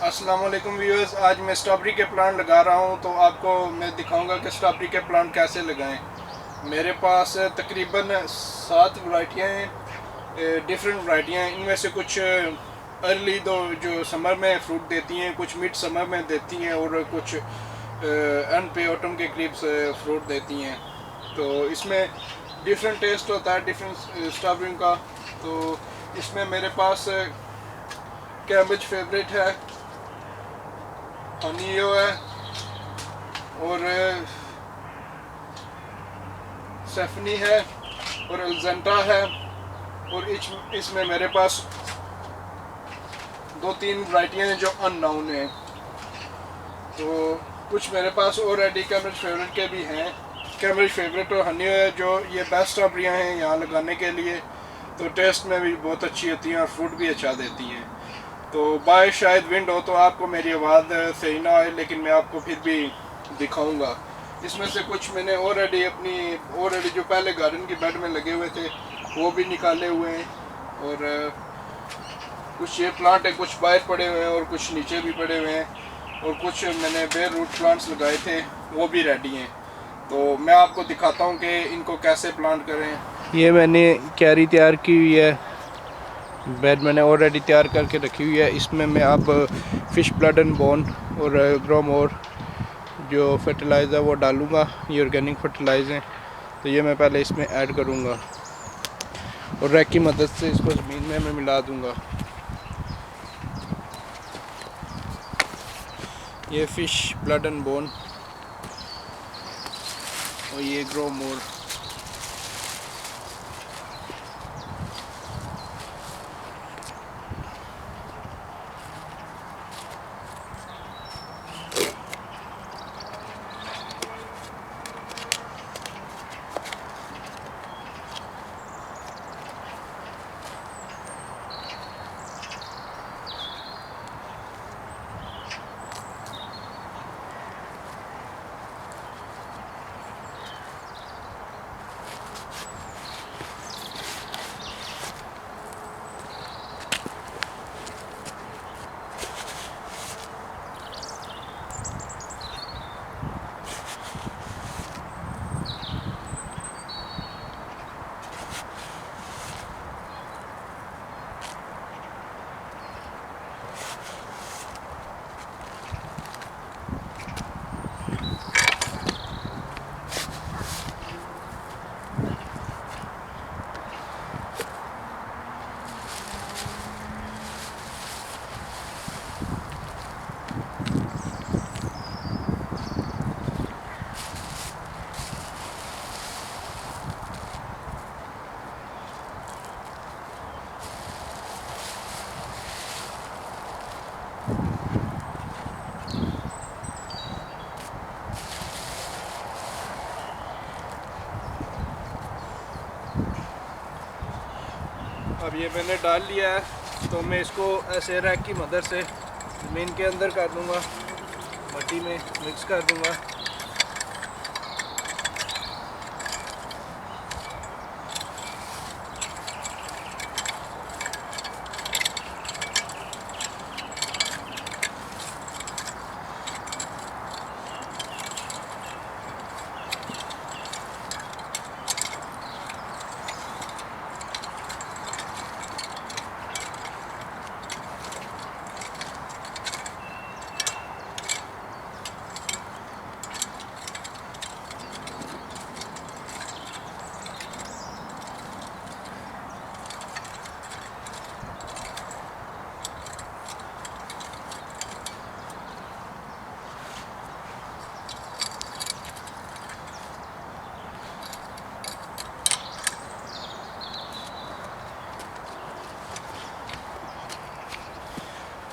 अस्सलाम वालेकुम व्यूअर्स। आज मैं स्ट्रॉबेरी के प्लांट लगा रहा हूं, तो आपको मैं दिखाऊंगा कि स्ट्रॉबेरी के प्लांट कैसे लगाएं। मेरे पास तकरीबन 7 वैरायटियां हैं, डिफरेंट वैरायटियां हैं। इनमें से कुछ अर्ली दो जो समर में फ्रूट देती हैं, कुछ मिड समर में देती हैं और कुछ एंड पे ऑटम के करीब से फ्रूट देती हैं। तो इसमें डिफरेंट टेस्ट होता है डिफरेंट स्ट्रॉबेरी का। तो इसमें मेरे पास कैम्ब्रिज फेवरेट है, हनीयो है और सेफनी है और अल्जेंटा है। और इसमें मेरे पास 2-3 वैरायटियाँ हैं जो अननोन हैं। तो कुछ मेरे पास ऑलरेडी कैम्ब्रिज फेवरेट के भी हैं। कैम्ब्रिज फेवरेट और हनीयो है जो ये बेस्ट स्ट्रॉबेरियाँ हैं यहाँ लगाने के लिए। तो टेस्ट में भी बहुत अच्छी होती हैं और फ्रूट भी अच्छा देती हैं। तो बारिश शायद विंड हो तो आपको मेरी आवाज़ सही ना आए, लेकिन मैं आपको फिर भी दिखाऊंगा। इसमें से कुछ मैंने ऑलरेडी जो पहले गार्डन की बेड में लगे हुए थे वो भी निकाले हुए हैं। और कुछ ये प्लांट है, कुछ बाहर पड़े हुए हैं और कुछ नीचे भी पड़े हुए हैं। और कुछ मैंने बेयर रूट प्लांट्स लगाए थे वो भी रेडी हैं। तो मैं आपको दिखाता हूँ कि इनको कैसे प्लांट करें। ये मैंने क्यारी तैयार की हुई है, बेड मैंने ऑलरेडी तैयार करके रखी हुई है। इसमें मैं अब फिश ब्लड एंड बोन और ग्रोमोर जो फर्टिलाइज़र वो डालूँगा। ये ऑर्गेनिक फर्टिलाइज़र हैं, तो ये मैं पहले इसमें ऐड करूँगा और रैक की मदद से इसको ज़मीन में मैं मिला दूँगा। ये फिश ब्लड एंड बोन और ये ग्रोमोर। अब ये मैंने डाल लिया है, तो मैं इसको ऐसे रैक की मदद से ज़मीन के अंदर कर दूंगा, मट्टी में मिक्स कर दूंगा।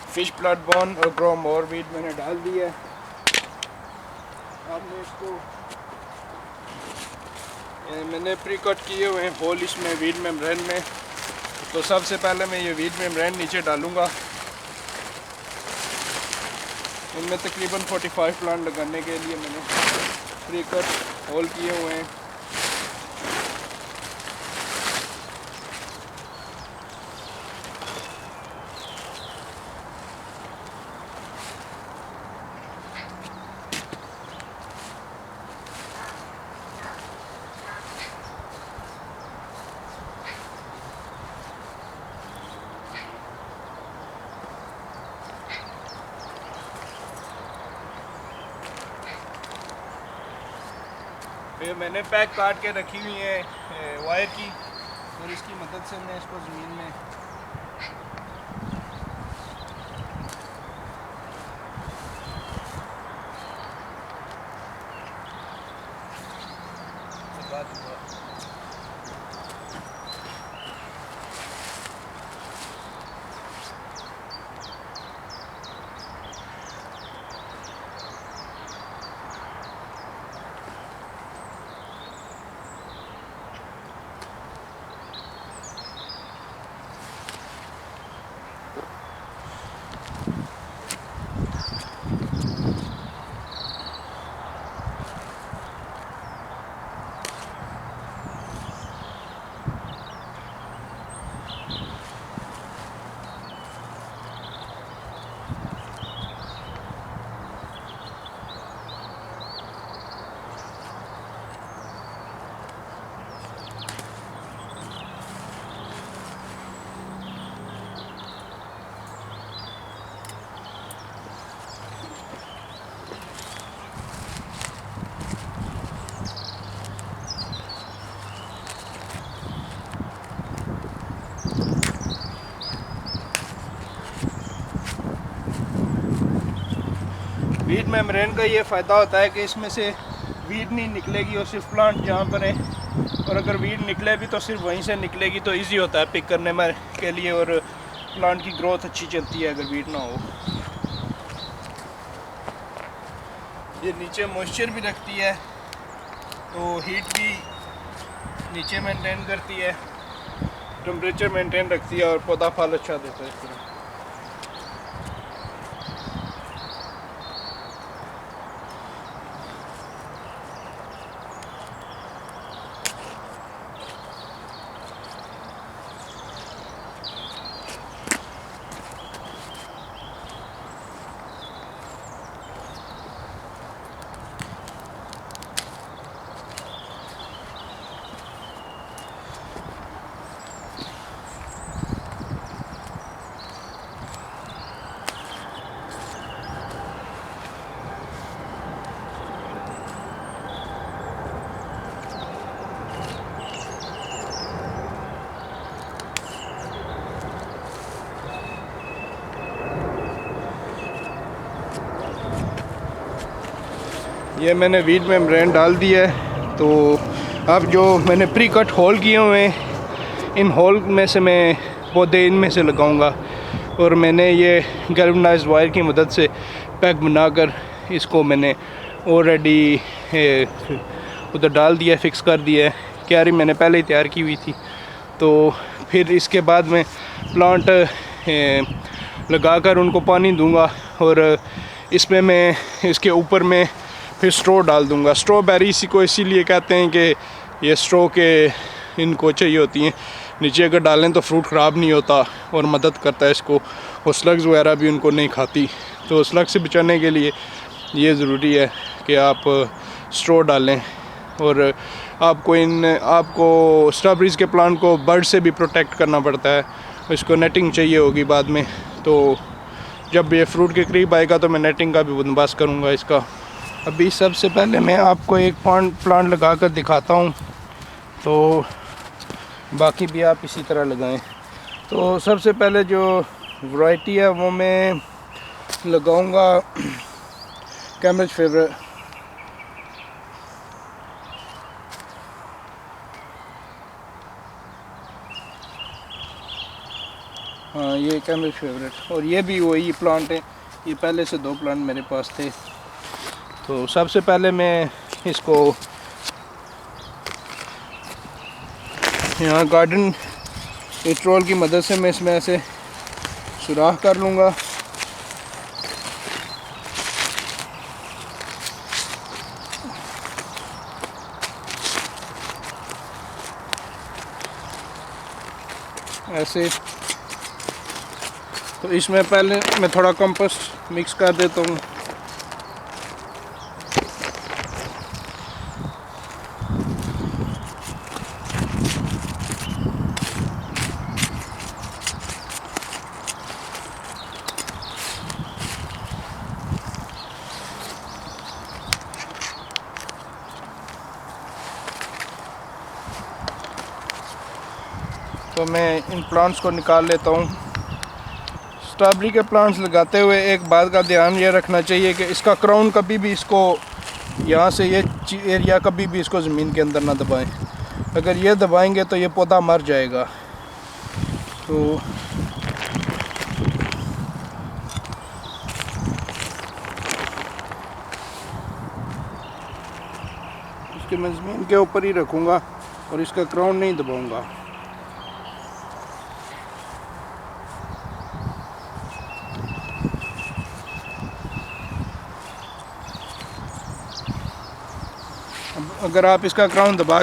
फिश ब्लड बोन और ग्रोमोर वीड मैंने डाल दिया है। अब मैं इसको मैंने प्री कट किए हुए हैं होल इसमें वीड मेम्ब्रेन में। तो सबसे पहले मैं ये वीड मेम्ब्रेन नीचे डालूँगा। इनमें तकरीबन 45 प्लांट लगाने के लिए मैंने प्री कट होल किए हुए हैं। ये मैंने पैक काट के रखी हुई है वायर की, और इसकी मदद से मैं इसको ज़मीन में लगा दूँगा। वीड मेम्ब्रेन का ये फ़ायदा होता है कि इसमें से वीड नहीं निकलेगी और सिर्फ प्लांट जहाँ पर है, और अगर वीड निकले भी तो सिर्फ वहीं से निकलेगी, तो इजी होता है पिक करने में के लिए, और प्लांट की ग्रोथ अच्छी चलती है अगर वीड ना हो। ये नीचे मॉइस्चर भी रखती है, तो हीट भी नीचे मेंटेन करती है, टेम्परेचर मेंटेन रखती है, और पौधा फल अच्छा देता है इस तरह। ये मैंने वीड मेम्ब्रेन डाल दिया है, तो अब जो मैंने प्री कट होल किए हुए हैं, इन होल में से मैं पौधे इनमें से लगाऊंगा, और मैंने ये गैल्वेनाइज्ड वायर की मदद से पैक बनाकर इसको मैंने ऑलरेडी उधर डाल दिया है, फिक्स कर दिया है। क्यारी मैंने पहले ही तैयार की हुई थी, तो फिर इसके बाद मैं प्लांट लगाकर उनको पानी दूंगा, और इसमें मैं इसके ऊपर में फिर स्ट्रॉ डाल दूंगा। स्ट्रॉबेरी इसी को इसीलिए कहते हैं कि ये स्ट्रॉ के इनको चाहिए होती हैं, नीचे अगर डालें तो फ्रूट ख़राब नहीं होता और मदद करता है इसको, और स्लग्स वगैरह भी उनको नहीं खाती। तो स्लग से बचाने के लिए ये ज़रूरी है कि आप स्ट्रॉ डालें। और आपको स्ट्रॉबेरीज़ के प्लांट को बर्ड से भी प्रोटेक्ट करना पड़ता है, इसको नेटिंग चाहिए होगी बाद में, तो जब ये फ्रूट के करीब आएगा तो मैं नेटिंग का भी बंदोबस्त करूँगा इसका। अभी सबसे पहले मैं आपको एक प्लांट लगा कर दिखाता हूँ, तो बाकी भी आप इसी तरह लगाएं। तो सबसे पहले जो वैरायटी है वो मैं लगाऊंगा कैम्ब्रिज फेवरेट। हाँ, ये कैम्ब्रिज फेवरेट, और ये भी वही प्लांट है, ये पहले से 2 प्लांट मेरे पास थे। तो सबसे पहले मैं इसको यहाँ गार्डन पेट्रोल की मदद से मैं इसमें ऐसे सुराख कर लूँगा। ऐसे, तो इसमें पहले मैं थोड़ा कंपोस्ट मिक्स कर देता हूँ। तो मैं इन प्लांट्स को निकाल लेता हूँ। स्ट्रॉबेरी के प्लांट्स लगाते हुए एक बात का ध्यान ये रखना चाहिए कि इसका क्राउन कभी भी इसको यहाँ से ये एरिया कभी भी इसको ज़मीन के अंदर ना दबाएं। अगर ये दबाएंगे तो ये पौधा मर जाएगा। तो इसके मैं ज़मीन के ऊपर ही रखूँगा और इसका क्राउन नहीं दबाऊँगा। अगर आप इसका क्राउन दबा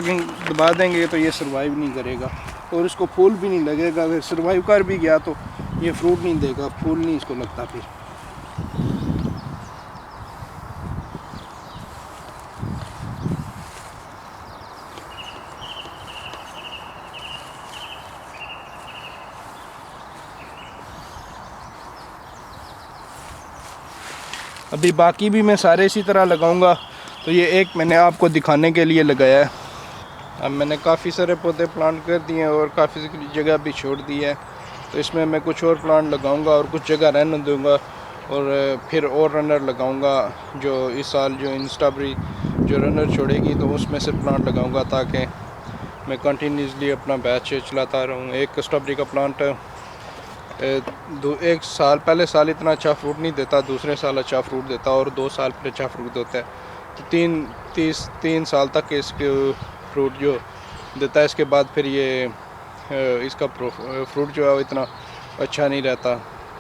देंगे तो ये सर्वाइव नहीं करेगा और इसको फूल भी नहीं लगेगा। अगर सर्वाइव कर भी गया तो ये फ्रूट नहीं देगा, फूल नहीं इसको लगता फिर। अभी बाकी भी मैं सारे इसी तरह लगाऊंगा। तो ये एक मैंने आपको दिखाने के लिए लगाया है। अब मैंने काफ़ी सारे पौधे प्लांट कर दिए हैं और काफ़ी जगह भी छोड़ दी है। तो इसमें मैं कुछ और प्लांट लगाऊंगा और कुछ जगह रहने दूंगा और फिर और रनर लगाऊंगा। जो इस साल जो इन स्ट्रॉबेरी जो रनर छोड़ेगी तो उसमें से प्लांट लगाऊंगा ताकि मैं कंटिन्यूसली अपना बैच चलाता रहूँ। एक स्ट्रॉबेरी का प्लांट एक साल पहले साल इतना अच्छा फ्रूट नहीं देता, दूसरे साल अच्छा फ्रूट देता और 2 साल फिर अच्छा फ्रूट देता है। तो 3 साल तक इसके फ्रूट जो देता है, इसके बाद फिर ये इसका फ्रूट जो है वो इतना अच्छा नहीं रहता।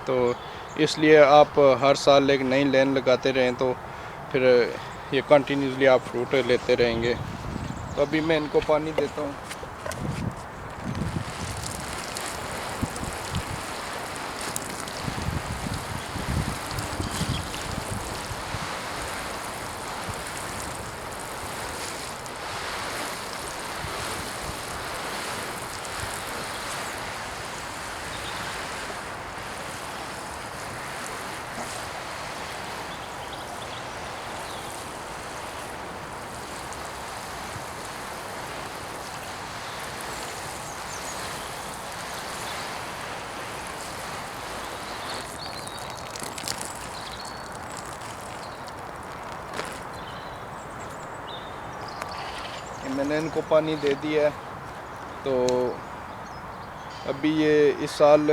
तो इसलिए आप हर साल एक नई लेन लगाते रहें तो फिर ये कंटिन्यूसली आप फ्रूट लेते रहेंगे। तो अभी मैं इनको पानी देता हूँ। मैंने इनको पानी दे दिया है। तो अभी ये इस साल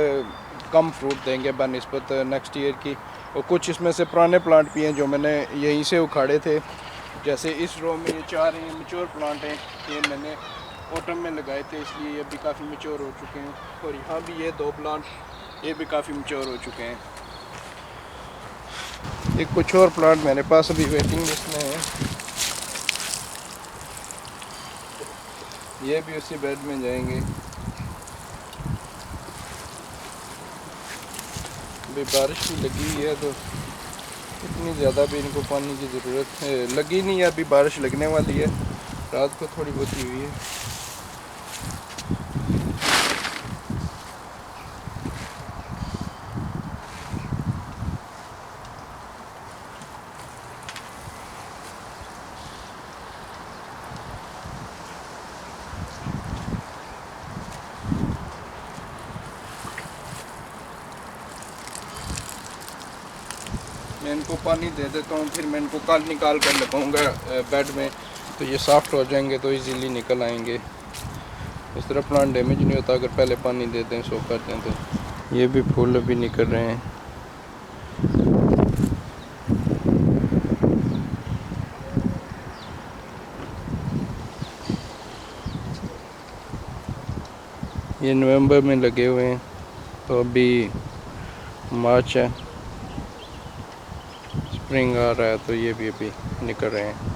कम फ्रूट देंगे बनिस्बत नेक्स्ट ईयर की। और कुछ इसमें से पुराने प्लांट भी हैं जो मैंने यहीं से उखाड़े थे। जैसे इस रो में ये 4 मैच्योर प्लांट हैं, ये मैंने ऑटम में लगाए थे, इसलिए ये भी काफ़ी मैच्योर हो चुके हैं। और यहाँ भी ये 2 प्लांट ये भी काफ़ी मैच्योर हो चुके हैं। एक कुछ और प्लांट मेरे पास अभी वेटिंग लिस्ट में है, ये भी उसी बेड में जाएंगे। अभी बारिश भी लगी हुई है तो इतनी ज़्यादा भी इनको पानी की ज़रूरत लगी नहीं है। अभी बारिश लगने वाली है, रात को थोड़ी बहुत हुई है। मैं इनको पानी दे देता हूँ, फिर मैं इनको कल निकाल कर लगाऊंगा बेड में, तो ये सॉफ्ट हो जाएंगे तो इजीली निकल आएंगे। इस तरह प्लांट डैमेज नहीं होता अगर पहले पानी दे दें, सोख कर दें। तो ये भी फूल अभी निकल रहे हैं। ये नवंबर में लगे हुए हैं, तो अभी मार्च है, स्प्रिंग आ रहा है, तो ये भी अभी निकल रहे हैं।